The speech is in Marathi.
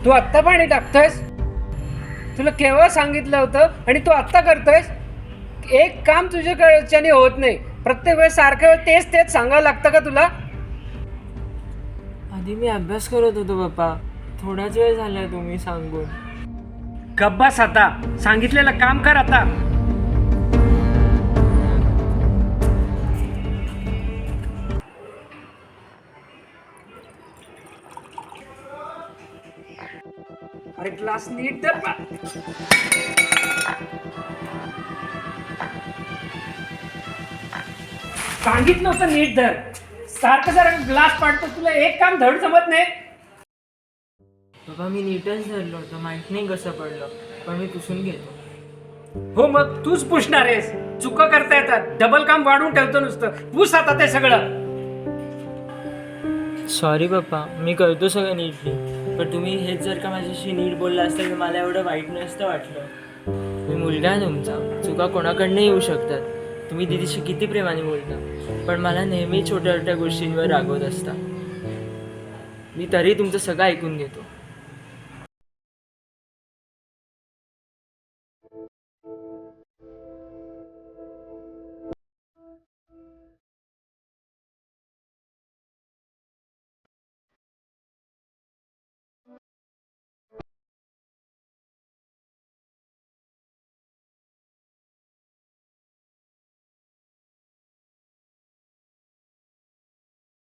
तू आत्ता पाणी टाकतोयस? तुला केव्हा सांगितलं होतं आणि तू आत्ता करतोयस? एक काम तुझ्याकडच्याने होत नाही. प्रत्येक वेळेस सारखं वेळ तेच तेच सांगावं लागतं का तुला? आधी मी अभ्यास करत होतो पप्पा, थोडाच वेळ झालाय तुम्ही सांगून. गप्प बस आता. सांगितलेलं काम कर आता. अरे ग्लास नीट धर. सांगितलं होतं नीट धर. सारखं जरा ग्लास पाडतो. तुला एक काम धड जमत नाही. पप्पा मी नीटच धरलं होतं, माहित नाही कसं पडलं, पण मी पुसून घेतो. हो मग तूच पुसणार आहेस. चुका करता येतात. डबल काम वाढून ठेवतो नुसतं. पुस आता ते सगळं. सॉरी पप्पा, मी करतो सगळं नीटली, पण तुम्ही हेच जर का माझ्याशी नीट बोलला असता तर मला एवढं वाईट नसतं वाटलं. मी मुलगा आहे तुमचा, चुका कोणाकडनं येऊ शकतात. तुम्ही दीदीशी किती प्रेमाने बोलता, पण मला नेहमी छोट्या छोट्या गोष्टींवर रागवत असता. मी तरी तुमचं सगळं ऐकून घेतो.